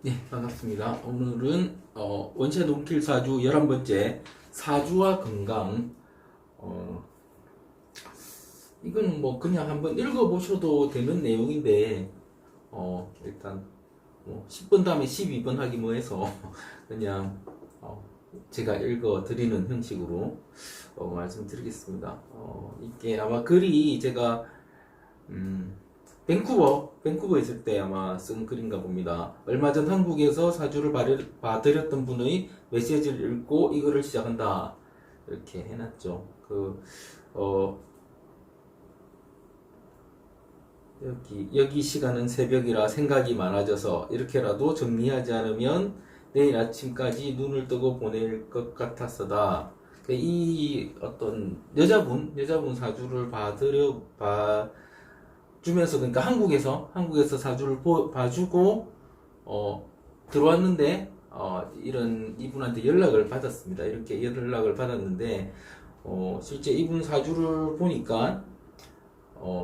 네, 반갑습니다. 오늘은 원체 논킬 사주 11번째 사주와 건강. 이건 뭐 그냥 한번 읽어보셔도 되는 내용인데 일단 뭐 10번 다음에 12번 하기 뭐해서 그냥 제가 읽어드리는 형식으로 말씀드리겠습니다. 이게 아마 글이 제가 밴쿠버 있을 때 아마 쓴 글인가 봅니다. 얼마 전 한국에서 사주를 봐드렸던 분의 메시지를 읽고 이 글을 시작한다. 이렇게 해놨죠. 여기 시간은 새벽이라 생각이 많아져서 이렇게라도 정리하지 않으면 내일 아침까지 눈을 뜨고 보낼 것 같았어다. 이 어떤 여자분 사주를 주면서, 그러니까 한국에서 사주를 봐주고 들어왔는데 이분한테 연락을 받았습니다. 이렇게 연락을 받았는데 실제 이분 사주를 보니까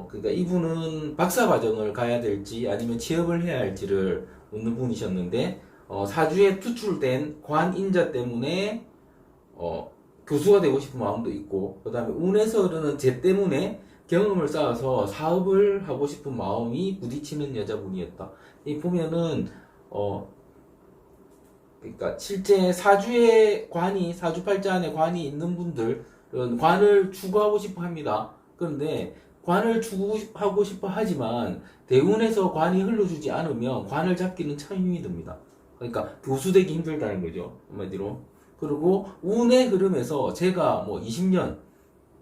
그러니까 이분은 박사 과정을 가야 될지 아니면 취업을 해야 할지를 묻는 분이셨는데 사주에 투출된 관인자 때문에 교수가 되고 싶은 마음도 있고, 그 다음에 운에서 흐르는 재 때문에 경험을 쌓아서 사업을 하고 싶은 마음이 부딪히는 여자분이었다. 이 보면은 그러니까 실제 사주에 사주팔자 안에 관이 있는 분들은 관을 추구하고 싶어 합니다. 그런데 관을 추구하고 싶어 하지만 대운에서 관이 흘러주지 않으면 관을 잡기는 참 힘이 듭니다. 그러니까 교수되기 힘들다는 거죠, 한마디로. 그리고 운의 흐름에서 제가 뭐 20년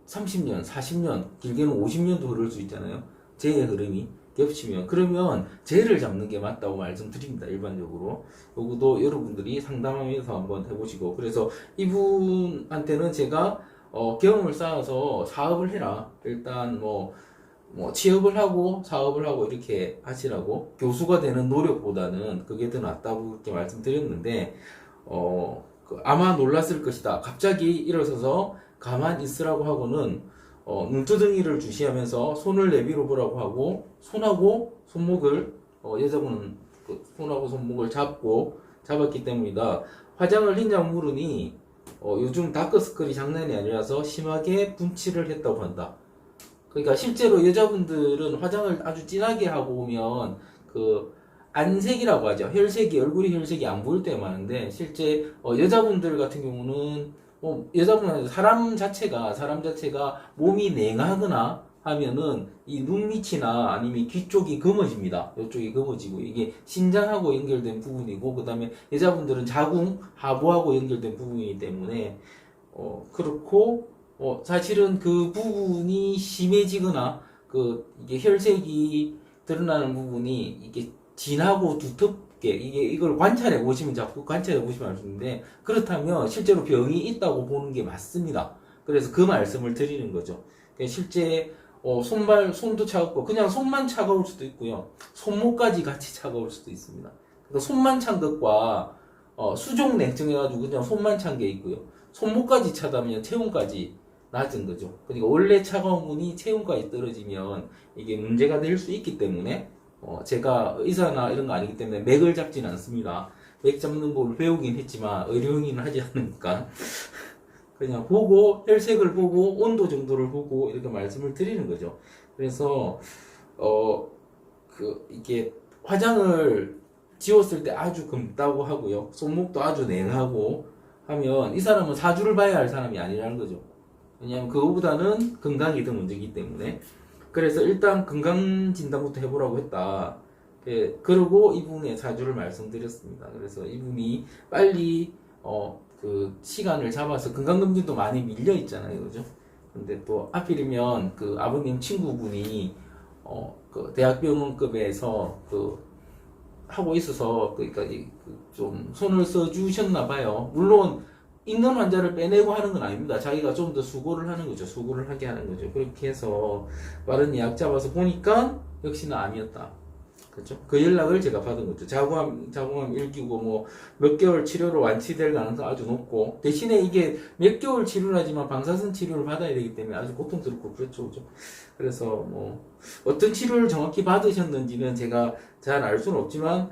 30년, 40년, 길게는 50년도 흐를 수 있잖아요. 재의 흐름이 겹치면. 그러면 재를 잡는 게 맞다고 말씀드립니다. 일반적으로. 요것도 여러분들이 상담하면서 한번 해보시고. 그래서 이분한테는 제가 경험을 쌓아서 사업을 해라. 일단 뭐 취업을 하고 사업을 하고 이렇게 하시라고, 교수가 되는 노력보다는 그게 더 낫다고 이렇게 말씀드렸는데 아마 놀랐을 것이다. 갑자기 일어서서 가만히 있으라고 하고는 눈두덩이를 주시하면서 손을 내밀어 보라고 하고, 손하고 손목을 여자분은 손하고 손목을 잡았기 때문이다. 화장을 했냐고 물으니 요즘 다크서클이 장난이 아니라서 심하게 분칠을 했다고 한다. 그러니까 실제로 여자분들은 화장을 아주 진하게 하고 오면 안색이라고 하죠. 얼굴이 혈색이 안 보일 때가 많은데, 실제 여자분들 같은 경우는 여자분은 사람 자체가 몸이 냉하거나 하면은 이 눈 밑이나 아니면 귀 쪽이 검어집니다. 이쪽이 검어지고, 이게 신장하고 연결된 부분이고, 그 다음에 여자분들은 자궁, 하부하고 연결된 부분이기 때문에 그렇고, 사실은 그 부분이 심해지거나 이게 혈색이 드러나는 부분이 이게 진하고 두텁게, 이걸 관찰해 보시면 알 수 있는데, 그렇다면 실제로 병이 있다고 보는 게 맞습니다. 그래서 그 말씀을 드리는 거죠. 실제 손도 차갑고, 그냥 손만 차가울 수도 있고요, 손목까지 같이 차가울 수도 있습니다. 그러니까 손만 찬 것과 수족 냉증해가지고 그냥 손만 찬 게 있고요, 손목까지 차다면 체온까지 낮은 거죠. 그러니까 원래 차가운 분이 체온까지 떨어지면 이게 문제가 될 수 있기 때문에 제가 의사나 이런 거 아니기 때문에 맥을 잡지는 않습니다. 맥 잡는 법을 배우긴 했지만 의료인은 하지 않으니까 그냥 보고, 혈색을 보고 온도 정도를 보고 이렇게 말씀을 드리는 거죠. 그래서 이게 화장을 지웠을 때 아주 검다고 하고요, 손목도 아주 냉하고 하면 이 사람은 사주를 봐야 할 사람이 아니라는 거죠. 왜냐하면 그거보다는 건강이 더 문제이기 때문에. 그래서 일단 건강 진단부터 해보라고 했다. 그리고 이분의 사주를 말씀드렸습니다. 그래서 이분이 빨리 시간을 잡아서, 건강검진도 많이 밀려 있잖아요, 그죠? 근데 또 하필이면 아버님 친구분이 대학병원급에서 하고 있어서, 그러니까 좀 손을 써주셨나 봐요. 물론 있는 환자를 빼내고 하는 건 아닙니다. 자기가 좀 더 수고를 하는 거죠. 수고를 하게 하는 거죠. 그렇게 해서 빠른 예약 잡아서 보니까 역시나 아니었다. 그렇죠? 그 연락을 제가 받은 거죠. 자궁암 일기고 몇 개월 치료로 완치될 가능성 아주 높고, 대신에 이게 몇 개월 치료를 하지만 방사선 치료를 받아야 되기 때문에 아주 고통스럽고 그렇죠. 그래서 어떤 치료를 정확히 받으셨는지는 제가 잘 알 수는 없지만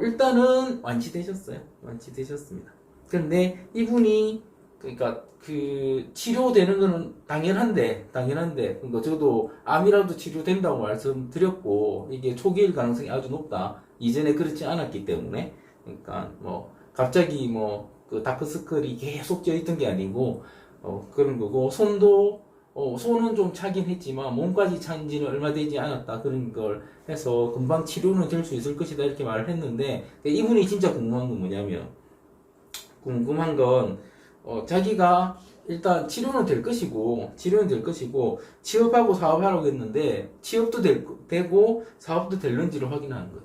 일단은 완치되셨어요. 완치되셨습니다. 그런데 이분이 그러니까 그 치료되는 거는 당연한데 그러니까 저도 암이라도 치료된다고 말씀드렸고 이게 초기일 가능성이 아주 높다. 이전에 그렇지 않았기 때문에 그러니까 뭐 갑자기 뭐 그 다크서클이 계속 쪄 있던 게 아니고 그런 거고 손은 좀 차긴 했지만 몸까지 찬 지는 얼마 되지 않았다. 그런 걸 해서 금방 치료는 될 수 있을 것이다. 이렇게 말을 했는데 이분이 진짜 궁금한 건 뭐냐면 자기가 일단 치료는 될 것이고 취업하고 사업하라고 했는데 취업도 되고 사업도 될는지를 확인하는 거예요.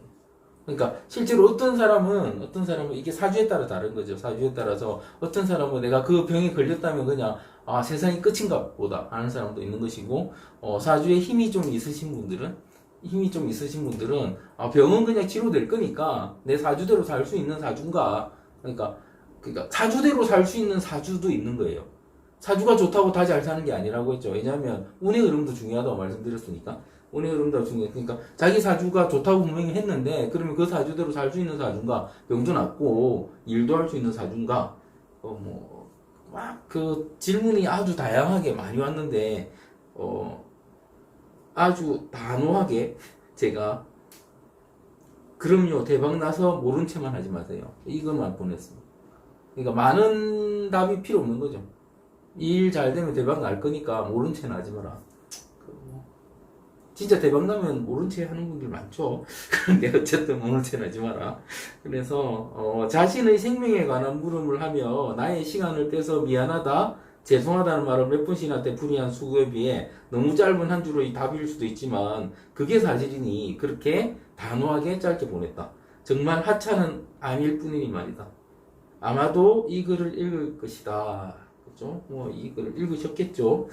그러니까 실제로 어떤 사람은 이게 사주에 따라 다른 거죠. 사주에 따라서 어떤 사람은 내가 그 병에 걸렸다면 그냥 세상이 끝인가 보다 하는 사람도 있는 것이고 사주에 힘이 좀 있으신 분들은 병은 그냥 치료될 거니까 내 사주대로 살 수 있는 사주인가 그러니까 사주대로 살 수 있는 사주도 있는 거예요. 사주가 좋다고 다 잘 사는 게 아니라고 했죠. 왜냐하면 운의 흐름도 중요하다고 말씀드렸으니까. 운의 흐름도 중요해. 그러니까 자기 사주가 좋다고 분명히 했는데 그러면 그 사주대로 살 수 있는 사주인가, 병도 낫고 일도 할 수 있는 사주인가, 막 그 질문이 아주 다양하게 많이 왔는데 아주 단호하게 제가 그럼요 대박 나서 모른 체만 하지 마세요. 이것만 보냈습니다. 그러니까 많은 답이 필요 없는 거죠. 일 잘 되면 대박 날 거니까 모른 체는 하지 마라. 진짜 대박 나면 모른 체 하는 분들 많죠. 그런데 어쨌든 모른 체는 하지 마라. 그래서 자신의 생명에 관한 물음을 하며 나의 시간을 떼서 미안하다, 죄송하다는 말을 몇 번씩이나 되풀이한 수고에 비해 너무 짧은 한 줄의 답일 수도 있지만 그게 사실이니 그렇게 단호하게 짧게 보냈다. 정말 하찮은 아닐 뿐이니 말이다. 아마도 이 글을 읽을 것이다. 그죠? 이 글을 읽으셨겠죠?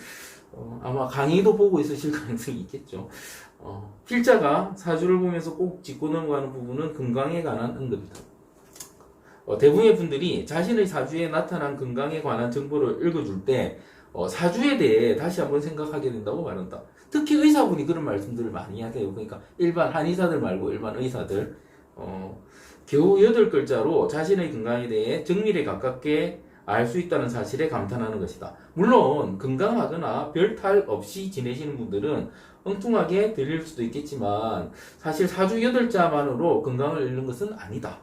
아마 강의도 보고 있으실 가능성이 있겠죠. 필자가 사주를 보면서 꼭 짚고 넘어가는 부분은 건강에 관한 언급이다. 대부분의 분들이 자신의 사주에 나타난 건강에 관한 정보를 읽어줄 때 사주에 대해 다시 한번 생각하게 된다고 말한다. 특히 의사분이 그런 말씀들을 많이 하세요. 그러니까 일반 한의사들 말고 일반 의사들 겨우 8글자로 자신의 건강에 대해 정밀에 가깝게 알 수 있다는 사실에 감탄하는 것이다. 물론 건강하거나 별 탈 없이 지내시는 분들은 엉뚱하게 들릴 수도 있겠지만 사실 사주 8자만으로 건강을 잃는 것은 아니다.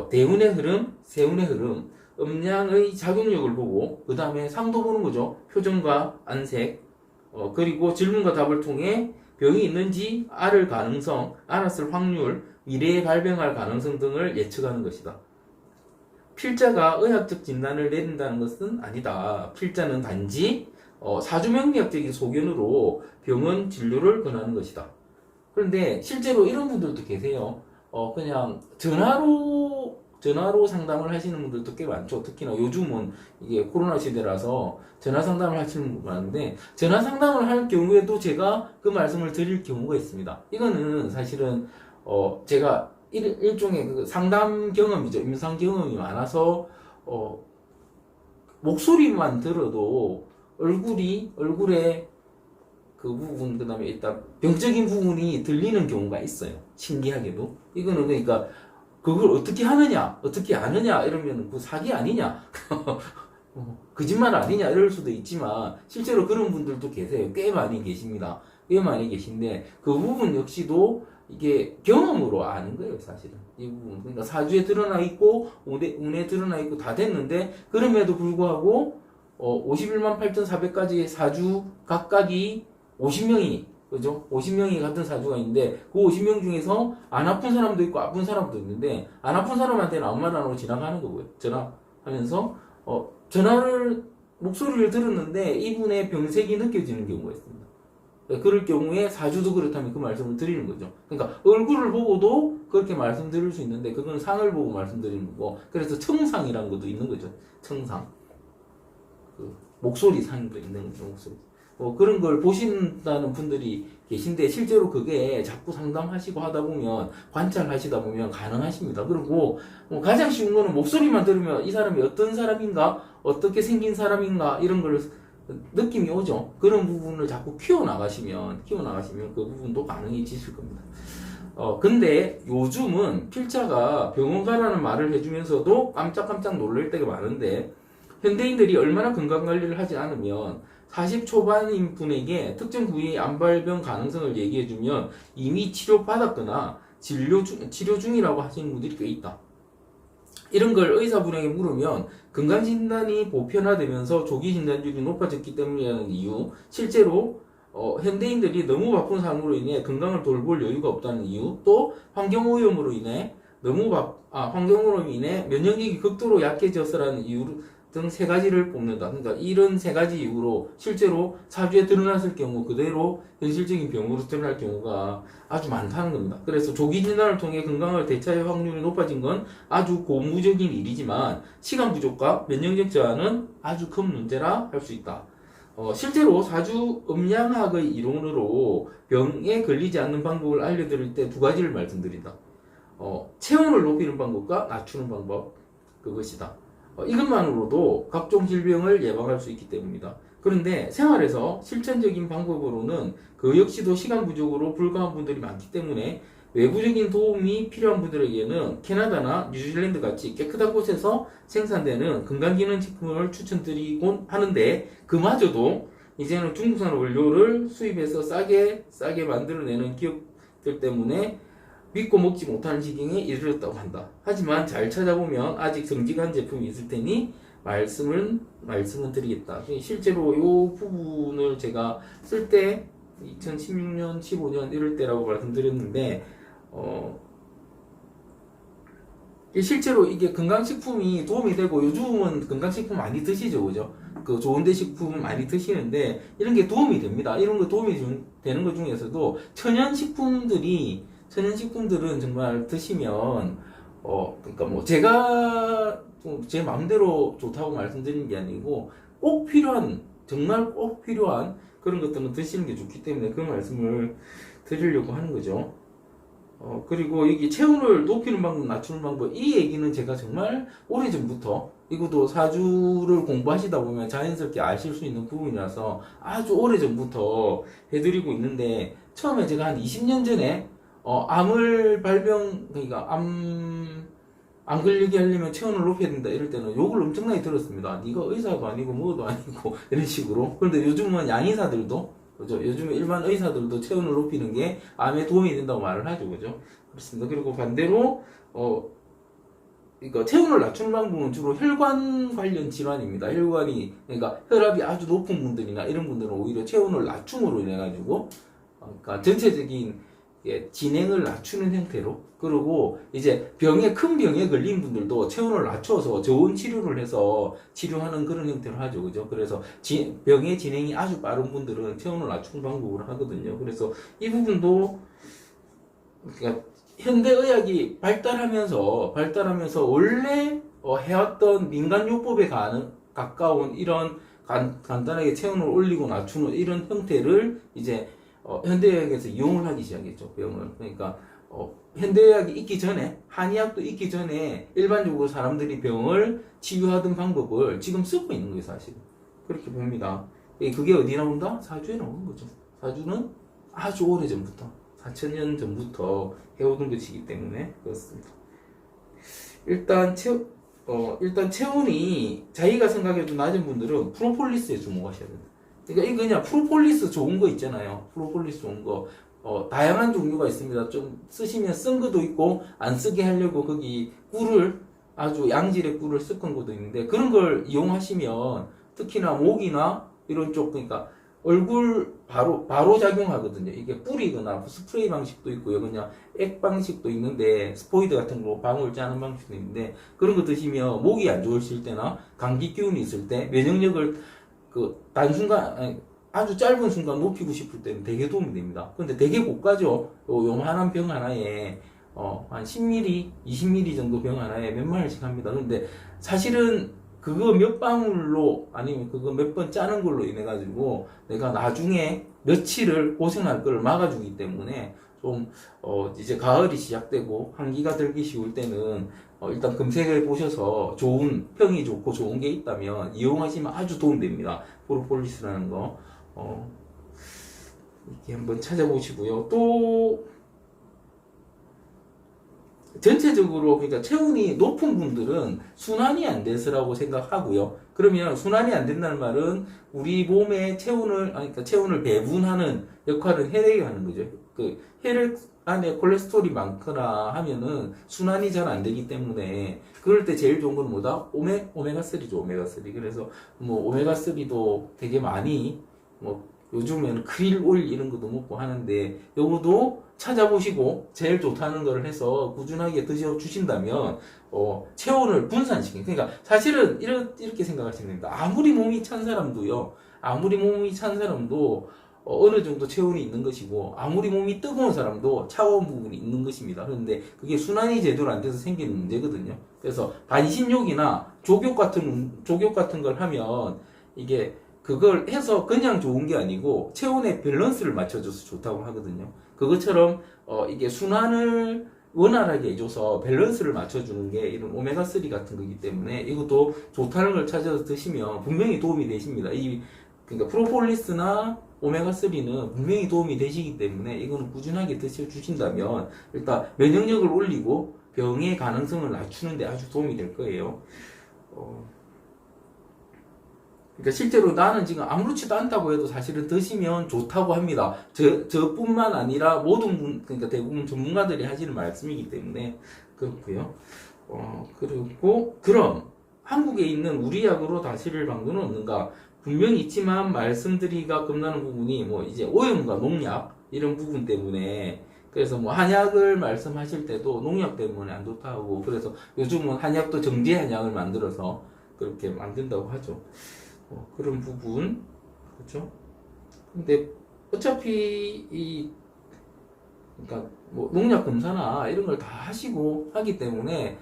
대운의 흐름, 세운의 흐름, 음양의 작용력을 보고 그 다음에 상도 보는 거죠. 표정과 안색, 그리고 질문과 답을 통해 병이 있는지 앓을 가능성, 앓았을 확률, 미래에 발병할 가능성 등을 예측하는 것이다. 필자가 의학적 진단을 내린다는 것은 아니다. 필자는 단지 사주명리학적인 소견으로 병원 진료를 권하는 것이다. 그런데 실제로 이런 분들도 계세요. 그냥 전화로 상담을 하시는 분들도 꽤 많죠. 특히나 요즘은 이게 코로나 시대라서 전화 상담을 하시는 분 많은데 전화 상담을 할 경우에도 제가 그 말씀을 드릴 경우가 있습니다. 이거는 사실은 제가 일종의 그 상담 경험이죠. 임상 경험이 많아서 목소리만 들어도 얼굴에 그 부분 그다음에 일단 병적인 부분이 들리는 경우가 있어요. 신기하게도 이거는 그러니까 그걸 어떻게 하느냐, 어떻게 아느냐 이러면 그 사기 아니냐, 거짓말 아니냐 이럴 수도 있지만 실제로 그런 분들도 계세요. 꽤 많이 계십니다. 꽤 많이 계신데 그 부분 역시도 이게 경험으로 아는 거예요, 사실은. 이 부분. 그러니까 사주에 드러나 있고, 운에 드러나 있고 다 됐는데, 그럼에도 불구하고, 51만 8,400가지의 사주 각각이 50명이, 그죠? 50명이 같은 사주가 있는데, 그 50명 중에서 안 아픈 사람도 있고, 아픈 사람도 있는데, 안 아픈 사람한테는 아무 말 안 하고 지나가는 거고요. 전화하면서, 목소리를 들었는데, 이분의 병색이 느껴지는 경우가 있습니다. 그럴 경우에 사주도 그렇다면 그 말씀을 드리는 거죠. 그러니까 얼굴을 보고도 그렇게 말씀드릴 수 있는데 그건 상을 보고 말씀드리는 거고 그래서 청상이라는 것도 있는 거죠. 청상. 그 목소리 상도 있는 거죠. 목소리. 그런 걸 보신다는 분들이 계신데 실제로 그게 자꾸 상담하시고 하다 보면 관찰하시다 보면 가능하십니다. 그리고 가장 쉬운 거는 목소리만 들으면 이 사람이 어떤 사람인가 어떻게 생긴 사람인가 이런 걸 느낌이 오죠. 그런 부분을 자꾸 키워나가시면 그 부분도 가능해지실 겁니다. 근데 요즘은 필자가 병원 가라는 말을 해주면서도 깜짝깜짝 놀랄 때가 많은데, 현대인들이 얼마나 건강관리를 하지 않으면 40 초반인 분에게 특정 부위의 암발병 가능성을 얘기해주면 이미 치료받았거나 치료 중이라고 하시는 분들이 꽤 있다. 이런 걸 의사분에게 물으면 건강진단이 보편화되면서 조기 진단율이 높아졌기 때문이라는 이유, 실제로 현대인들이 너무 바쁜 삶으로 인해 건강을 돌볼 여유가 없다는 이유, 또 환경오염으로 인해 환경으로 인해 면역력이 극도로 약해져서라는 이유 등 세 가지를 뽑는다. 그러니까 이런 세 가지 이유로 실제로 사주에 드러났을 경우 그대로 현실적인 병으로 드러날 경우가 아주 많다는 겁니다. 그래서 조기 진단을 통해 건강을 되찾을 확률이 높아진 건 아주 고무적인 일이지만 시간 부족과 면역력 저하는 아주 큰 문제라 할 수 있다. 실제로 사주 음양학의 이론으로 병에 걸리지 않는 방법을 알려드릴 때 두 가지를 말씀드린다. 체온을 높이는 방법과 낮추는 방법, 그것이다. 이것만으로도 각종 질병을 예방할 수 있기 때문이다. 그런데 생활에서 실천적인 방법으로는 그 역시도 시간 부족으로 불가한 분들이 많기 때문에 외부적인 도움이 필요한 분들에게는 캐나다나 뉴질랜드 같이 깨끗한 곳에서 생산되는 건강기능식품을 추천드리곤 하는데, 그마저도 이제는 중국산 원료를 수입해서 싸게 만들어내는 기업들 때문에 믿고 먹지 못하는 지경에 이르렀다고 한다. 하지만 잘 찾아보면 아직 정직한 제품이 있을 테니 말씀은 드리겠다. 실제로 이 부분을 제가 쓸 때 2016년, 15년 이럴 때라고 말씀드렸는데, 실제로 이게 건강식품이 도움이 되고, 요즘은 건강식품 많이 드시죠, 그죠? 그 좋은데 식품 많이 드시는데 이런 게 도움이 됩니다. 이런 거 도움이 되는 것 중에서도 천연식품들은 정말 드시면, 그러니까 뭐 제가 제 마음대로 좋다고 말씀드리는 게 아니고 정말 꼭 필요한 그런 것들은 드시는 게 좋기 때문에 그 말씀을 드리려고 하는 거죠. 그리고 여기 체온을 높이는 방법, 낮추는 방법, 이 얘기는 제가 정말 오래전부터, 이것도 사주를 공부하시다 보면 자연스럽게 아실 수 있는 부분이라서 아주 오래전부터 해드리고 있는데, 처음에 제가 한 20년 전에 그러니까 안 걸리게 하려면 체온을 높여야 된다 이럴 때는 욕을 엄청나게 들었습니다. 네가 의사도 아니고 뭐도 아니고 이런 식으로. 그런데 요즘은 양의사들도, 그죠? 요즘 일반 의사들도 체온을 높이는 게 암에 도움이 된다고 말을 하죠, 그죠? 그렇습니다. 그리고 반대로 그러니까 체온을 낮추는 방법은 주로 혈관 관련 질환입니다. 그러니까 혈압이 아주 높은 분들이나 이런 분들은 오히려 체온을 낮춤으로 인해 가지고, 그러니까 전체적인 진행을 낮추는 형태로, 그리고 이제 큰 병에 걸린 분들도 체온을 낮춰서 저온 치료를 해서 치료하는 그런 형태로 하죠, 그죠? 그래서 병의 진행이 아주 빠른 분들은 체온을 낮추는 방법으로 하거든요. 그래서 이 부분도, 그러니까 현대의학이 발달하면서 원래 해왔던 민간요법에 가까운 이런 간단하게 체온을 올리고 낮추는 이런 형태를 이제 현대의학에서 이용을 하기 시작했죠, 병을. 그러니까 현대의학이 있기 전에, 한의학도 있기 전에 일반적으로 사람들이 병을 치유하던 방법을 지금 쓰고 있는 거예요, 사실. 그렇게 봅니다. 그게 어디 나온다? 사주에 나오는 거죠. 사주는 아주 오래전부터, 4000년 전부터 해오던 것이기 때문에 그렇습니다. 일단 체온이 자기가 생각해도 낮은 분들은 프로폴리스에 주목하셔야 된다. 그러니까 이거 그냥 프로폴리스 좋은 거 있잖아요. 프로폴리스 좋은 거. 다양한 종류가 있습니다. 좀 쓰시면 쓴 것도 있고, 안 쓰게 하려고 거기 아주 양질의 꿀을 섞은 것도 있는데, 그런 걸 이용하시면 특히나 목이나 이런 쪽, 그러니까 얼굴 바로 작용하거든요. 이게 뿌리거나 스프레이 방식도 있고요. 그냥 액 방식도 있는데, 스포이드 같은 거 방울 짜는 방식도 있는데, 그런 거 드시면 목이 안 좋으실 때나 감기 기운이 있을 때 면역력을 아주 짧은 순간 높이고 싶을 때는 되게 도움이 됩니다. 근데 되게 고가죠. 요만한 병 하나에 한 10ml, 20ml 정도 병 하나에 몇만 원씩 합니다. 근데 사실은 그거 몇 방울로, 아니면 그거 몇 번 짜는 걸로 인해 가지고 내가 나중에 며칠을 고생할 걸 막아주기 때문에, 좀 이제 가을이 시작되고 한기가 들기 쉬울 때는 일단 검색해 보셔서 평이 좋고 좋은 게 있다면 이용하시면 아주 도움됩니다. 프로폴리스라는 거 이렇게 한번 찾아보시고요. 또 전체적으로 그러니까 체온이 높은 분들은 순환이 안 돼서라고 생각하고요. 그러면 순환이 안 된다는 말은 우리 몸에 그러니까 체온을 배분하는 역할은 혈액이 하는 거죠. 그 혈액 안에 콜레스테롤이 많거나 하면은 순환이 잘 안 되기 때문에 그럴 때 제일 좋은 건 뭐다? 오메가3죠, 오메가3. 그래서 뭐 오메가3도 되게 많이 뭐 요즘에는 크릴 오일 이런 것도 먹고 하는데 요것도 찾아보시고 제일 좋다는 거를 해서 꾸준하게 드셔 주신다면 체온을 분산시키는 그러니까 사실은 이렇게 생각하시면 됩니다. 아무리 몸이 찬 사람도요. 아무리 몸이 찬 사람도 어느 정도 체온이 있는 것이고 아무리 몸이 뜨거운 사람도 차가운 부분이 있는 것입니다. 그런데 그게 순환이 제대로 안 돼서 생기는 문제거든요. 그래서 반신욕이나 족욕 같은 걸 하면 이게 그걸 해서 그냥 좋은 게 아니고 체온의 밸런스를 맞춰줘서 좋다고 하거든요. 그것처럼 이게 순환을 원활하게 해줘서 밸런스를 맞춰주는 게 이런 오메가3 같은 거기 때문에 이것도 좋다는 걸 찾아서 드시면 분명히 도움이 되십니다. 그러니까 프로폴리스나 오메가3는 분명히 도움이 되시기 때문에 이거는 꾸준하게 드셔주신다면 일단 면역력을 올리고 병의 가능성을 낮추는 데 아주 도움이 될 거예요. 그러니까 실제로 나는 지금 아무렇지도 않다고 해도 사실은 드시면 좋다고 합니다. 저뿐만 아니라 모든 그러니까 대부분 전문가들이 하시는 말씀이기 때문에 그렇고요. 그리고 그럼 한국에 있는 우리 약으로 다스릴 방법은 없는가? 분명히 있지만 말씀드리기가 겁나는 부분이 뭐 이제 오염과 농약 이런 부분 때문에 그래서 뭐 한약을 말씀하실 때도 농약 때문에 안 좋다고 그래서 요즘은 한약도 정제 한약을 만들어서 그렇게 만든다고 하죠. 그런 부분 그렇죠? 근데 어차피 그러니까 뭐 농약 검사나 이런 걸 다 하시고 하기 때문에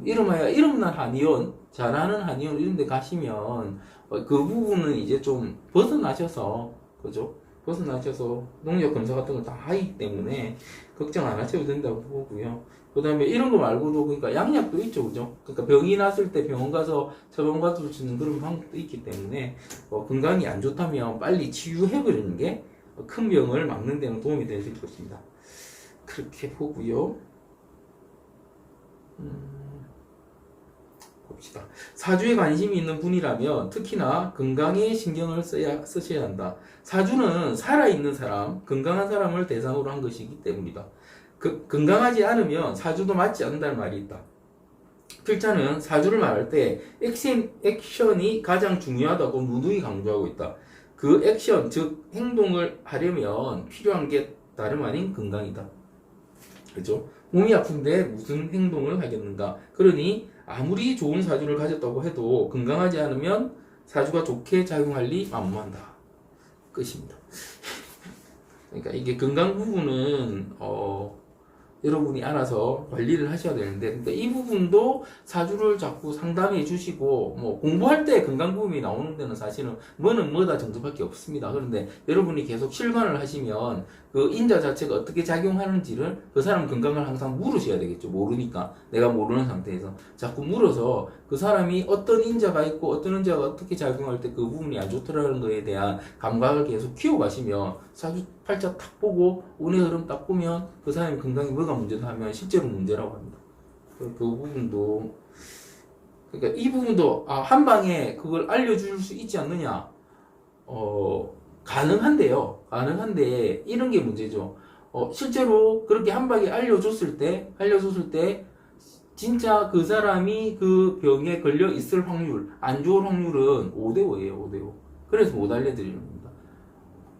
이름난 한의원 잘하는 한의원 이런 데 가시면 그 부분은 이제 좀 벗어나셔서 그죠? 벗어나셔서 농약 검사 같은 걸 다 하기 때문에 걱정 안 하셔도 된다고 보고요. 그 다음에 이런 거 말고도 그러니까 양약도 있죠, 그죠? 그러니까 병이 났을 때 병원 가서 처방 받을 수 있는 그런 방법도 있기 때문에 건강이 안 좋다면 빨리 치유해버리는 게 큰 병을 막는 데는 도움이 되실 것입니다. 그렇게 보고요. 봅시다. 사주에 관심이 있는 분이라면 특히나 건강에 신경을 쓰셔야 한다. 사주는 살아있는 사람, 건강한 사람을 대상으로 한 것이기 때문이다. 건강하지 않으면 사주도 맞지 않는다는 말이 있다. 필자는 사주를 말할 때 액션이 가장 중요하다고 누누이 강조하고 있다. 그 액션, 즉 행동을 하려면 필요한 게 다름 아닌 건강이다. 그죠? 몸이 아픈데 무슨 행동을 하겠는가? 그러니 아무리 좋은 사주를 가졌다고 해도 건강하지 않으면 사주가 좋게 작용할 리 만무한다. 끝입니다. 그러니까 이게 건강 부분은 여러분이 알아서 관리를 하셔야 되는데 근데 이 부분도 사주를 자꾸 상담해 주시고 뭐 공부할 때 건강 부분이 나오는 데는 사실은 뭐는 뭐다 정도밖에 없습니다. 그런데 여러분이 계속 실관을 하시면 그 인자 자체가 어떻게 작용하는지를 그 사람 건강을 항상 물으셔야 되겠죠. 모르니까 내가 모르는 상태에서 자꾸 물어서 그 사람이 어떤 인자가 있고 어떤 인자가 어떻게 작용할 때 그 부분이 안 좋더라는 거에 대한 감각을 계속 키워가시면 사주 팔자 딱 보고 운의 흐름 딱 보면 그 사람의 건강이 뭐가 문제다 하면 실제로 문제라고 합니다. 그 부분도 그러니까 이 부분도 한 방에 그걸 알려줄 수 있지 않느냐? 가능한데 이런 게 문제죠. 실제로 그렇게 한 방에 알려줬을 때 진짜 그 사람이 그 병에 걸려 있을 확률, 안 좋을 확률은 5대5예요, 5대5. 그래서 못 알려드리는 겁니다.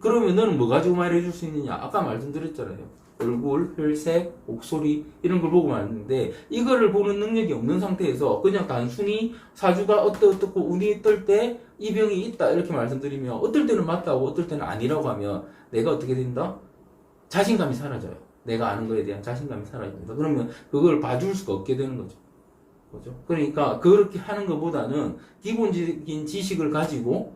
그러면 너는 뭐 가지고 말해줄 수 있느냐? 아까 말씀드렸잖아요. 얼굴, 혈색, 목소리 이런 걸 보고 말했는데 이거를 보는 능력이 없는 상태에서 그냥 단순히 사주가 어떻고 운이 어떨 때 이 병이 있다 이렇게 말씀드리면 어떨 때는 맞다고 어떨 때는 아니라고 하면 내가 어떻게 된다? 자신감이 사라져요. 내가 아는 거에 대한 자신감이 사라집니다. 그러면 그걸 봐줄 수가 없게 되는 거죠. 그죠? 그러니까 그렇게 하는 것보다는 기본적인 지식을 가지고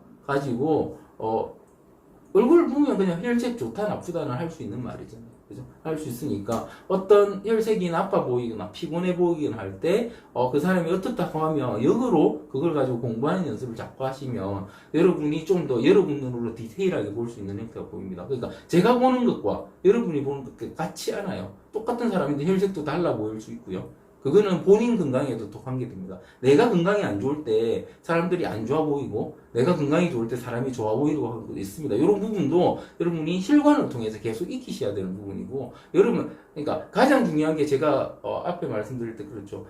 얼굴 보면 그냥 혈색 좋다 나쁘다는 할 수 있는 말이잖아요. 그죠? 할 수 있으니까 어떤 혈색이 나빠 보이거나 피곤해 보이거나 할 때 그 사람이 어떻다고 하면 역으로 그걸 가지고 공부하는 연습을 자꾸 하시면 여러분이 좀 더 여러분 눈으로 디테일하게 볼 수 있는 형태가 보입니다. 그러니까 제가 보는 것과 여러분이 보는 것 같지 않아요. 똑같은 사람인데 혈색도 달라 보일 수 있고요. 그거는 본인 건강에도 또 관계됩니다. 내가 건강이 안 좋을 때 사람들이 안 좋아 보이고 내가 건강이 좋을 때 사람이 좋아 보이고 하는 것도 있습니다. 이런 부분도 여러분이 혈관을 통해서 계속 익히셔야 되는 부분이고 여러분 그러니까 가장 중요한 게 제가 앞에 말씀드릴 때 그렇죠.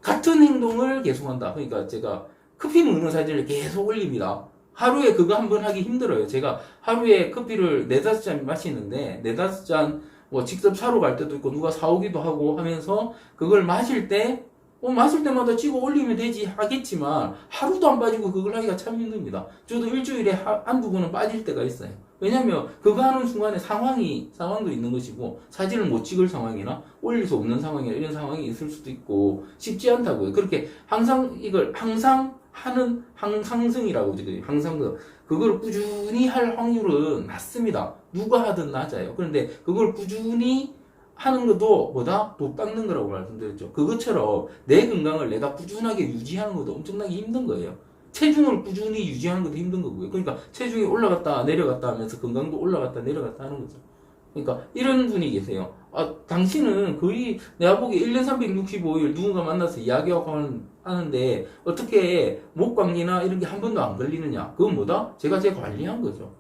같은 행동을 계속한다. 그러니까 제가 커피 먹는 사진을 계속 올립니다. 하루에 그거 한 번 하기 힘들어요. 제가 하루에 커피를 4-5잔 마시는데 4-5잔 뭐 직접 사러 갈 때도 있고 누가 사오기도 하고 하면서 그걸 마실 때 마실 때마다 찍어 올리면 되지 하겠지만 하루도 안 빠지고 그걸 하기가 참 힘듭니다. 저도 일주일에 한두 번은 빠질 때가 있어요. 왜냐면 그거 하는 순간에 상황도 있는 것이고 사진을 못 찍을 상황이나 올릴 수 없는 상황이나 이런 상황이 있을 수도 있고 쉽지 않다고요. 그렇게 항상 이걸 항상 하는 항상성이라고 항상 그걸 꾸준히 할 확률은 낮습니다. 누가 하든 낮아요. 그런데 그걸 꾸준히 하는 것도 뭐다? 못 닦는 거라고 말씀드렸죠. 그것처럼 내 건강을 내가 꾸준하게 유지하는 것도 엄청나게 힘든 거예요. 체중을 꾸준히 유지하는 것도 힘든 거고요. 그러니까 체중이 올라갔다 내려갔다 하면서 건강도 올라갔다 내려갔다 하는 거죠. 그러니까 이런 분이 계세요. 당신은 거의 내가 보기에 1년 365일 누군가 만나서 이야기하고 하는데 어떻게 목 관리나 이런 게 한 번도 안 걸리느냐? 그건 뭐다? 제가 관리한 거죠.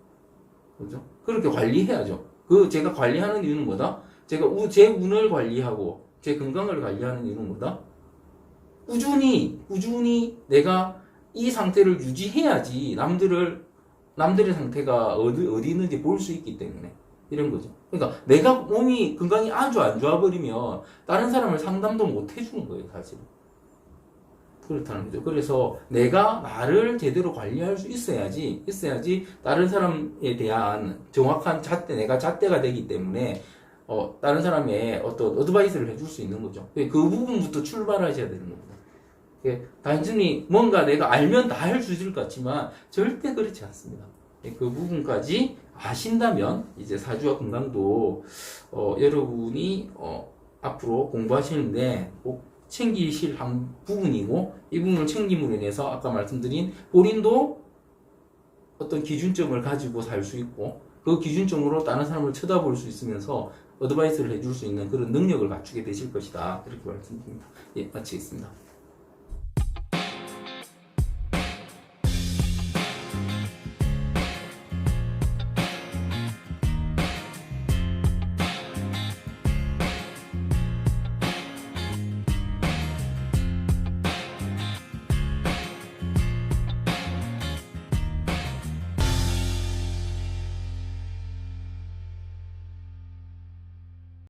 그죠? 그렇게 관리해야죠. 제가 관리하는 이유는 뭐다? 제가 제 운을 관리하고 제 건강을 관리하는 이유는 뭐다? 꾸준히 내가 이 상태를 유지해야지 남들의 상태가 어디 있는지 볼 수 있기 때문에 이런 거죠. 그러니까 내가 몸이 건강이 아주 안 좋아 버리면 다른 사람을 상담도 못 해주는 거예요, 사실은. 그렇다는 거죠. 그래서 내가 나를 제대로 관리할 수 있어야지 다른 사람에 대한 정확한 내가 잣대가 되기 때문에 다른 사람의 어떤 어드바이스를 해줄 수 있는 거죠. 그 부분부터 출발하셔야 되는 겁니다. 단순히 뭔가 내가 알면 다 할 수 있을 것 같지만 절대 그렇지 않습니다. 그 부분까지 아신다면 이제 사주와 건강도 여러분이 앞으로 공부하시는데 꼭 챙기실 한 부분이고 이 부분을 챙김으로 인해서 아까 말씀드린 본인도 어떤 기준점을 가지고 살 수 있고 그 기준점으로 다른 사람을 쳐다볼 수 있으면서 어드바이스를 해줄 수 있는 그런 능력을 갖추게 되실 것이다. 이렇게 말씀드립니다. 예, 마치겠습니다.